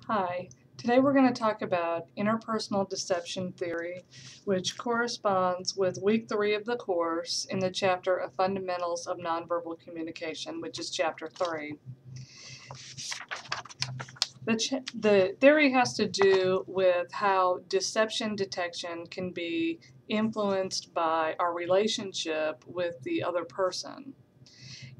Hi, today we're going to talk about interpersonal deception theory, which corresponds with week 3 of the course in the chapter of Fundamentals of Nonverbal Communication, which is chapter 3. The theory has to do with how deception detection can be influenced by our relationship with the other person.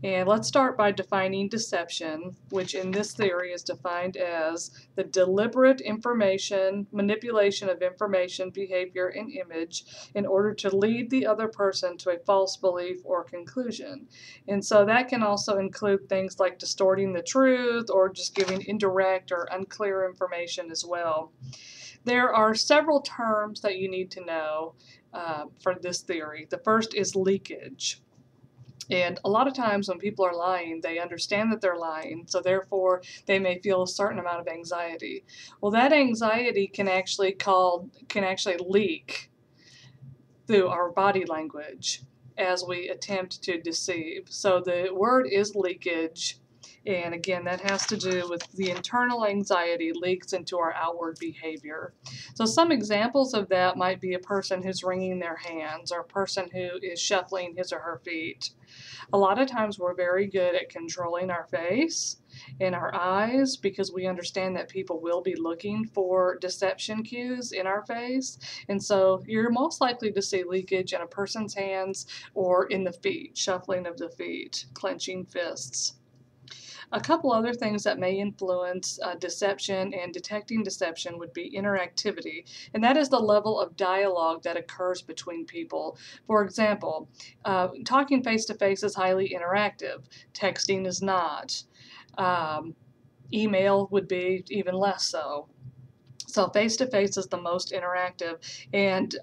And let's start by defining deception, which in this theory is defined as the deliberate manipulation of information, behavior, and image in order to lead the other person to a false belief or conclusion. And so that can also include things like distorting the truth or just giving indirect or unclear information as well. There are several terms that you need to know for this theory. The first is leakage. And a lot of times when people are lying, they understand that they're lying, so therefore they may feel a certain amount of anxiety. Well, that anxiety can actually leak through our body language as we attempt to deceive. So the word is leakage, and again, that has to do with the internal anxiety leaks into our outward behavior. So some examples of that might be a person who's wringing their hands or a person who is shuffling his or her feet. A lot of times we're very good at controlling our face and our eyes because we understand that people will be looking for deception cues in our face. And so you're most likely to see leakage in a person's hands or in the feet, shuffling of the feet, clenching fists. A couple other things that may influence deception and detecting deception would be interactivity, and that is the level of dialogue that occurs between people. For example, talking face-to-face is highly interactive. Texting is not. Email would be even less so. So face-to-face is the most interactive, and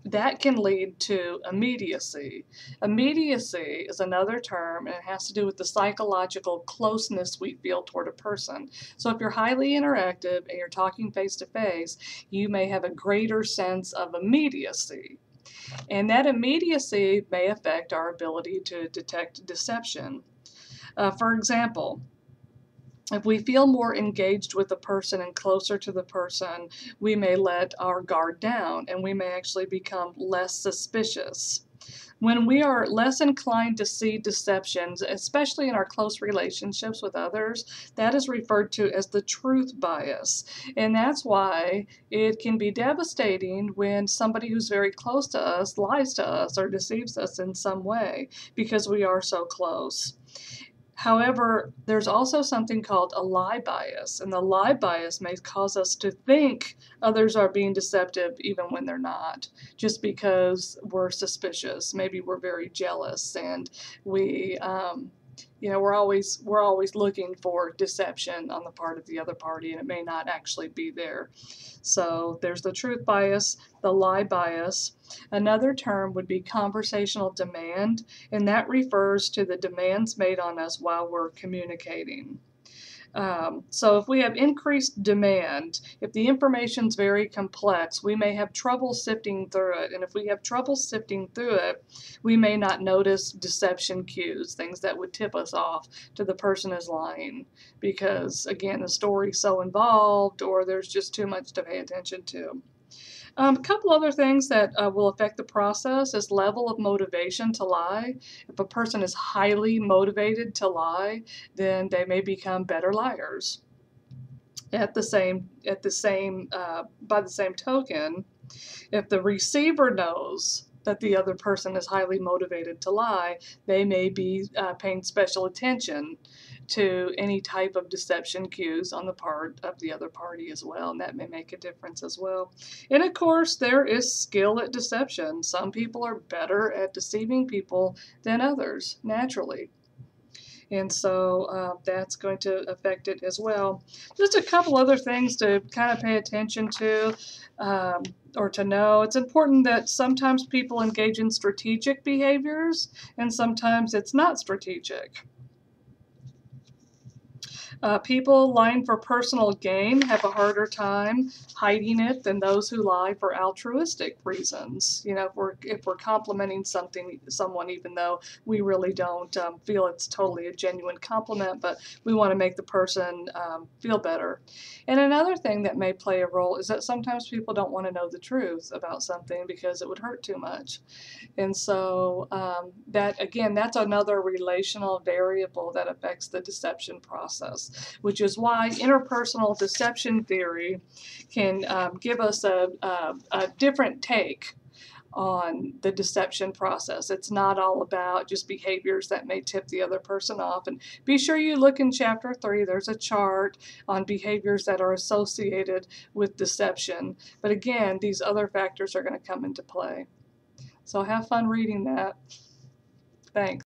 that can lead to immediacy. Immediacy is another term, and it has to do with the psychological closeness we feel toward a person. So if you're highly interactive and you're talking face-to-face, you may have a greater sense of immediacy. And that immediacy may affect our ability to detect deception. For example, if we feel more engaged with the person and closer to the person, we may let our guard down and we may actually become less suspicious. When we are less inclined to see deceptions, especially in our close relationships with others, that is referred to as the truth bias. And that's why it can be devastating when somebody who's very close to us lies to us or deceives us in some way because we are so close. However, there's also something called a lie bias, and the lie bias may cause us to think others are being deceptive even when they're not, just because we're suspicious. Maybe we're very jealous, and we're always looking for deception on the part of the other party, and it may not actually be there. So there's the truth bias, the lie bias. Another term would be conversational demand, and that refers to the demands made on us while we're communicating. So if we have increased demand, if the information's very complex, we may have trouble sifting through it. And if we have trouble sifting through it, we may not notice deception cues, things that would tip us off to the person is lying because, again, the story's so involved or there's just too much to pay attention to. A couple other things that will affect the process is level of motivation to lie. If a person is highly motivated to lie, then they may become better liars. By the same token, if the receiver knows that the other person is highly motivated to lie, they may be paying special attention to any type of deception cues on the part of the other party as well, and that may make a difference as well. And of course, there is skill at deception. Some people are better at deceiving people than others, naturally. And so that's going to affect it as well. Just a couple other things to kind of pay attention to or to know. It's important that sometimes people engage in strategic behaviors and sometimes it's not strategic. People lying for personal gain have a harder time hiding it than those who lie for altruistic reasons. You know, if we're complimenting someone, even though we really don't feel it's totally a genuine compliment, but we want to make the person feel better. And another thing that may play a role is that sometimes people don't want to know the truth about something because it would hurt too much. And so that's another relational variable that affects the deception process, which is why interpersonal deception theory can give us a different take on the deception process. It's not all about just behaviors that may tip the other person off. And be sure you look in chapter 3. There's a chart on behaviors that are associated with deception. But again, these other factors are going to come into play. So have fun reading that. Thanks.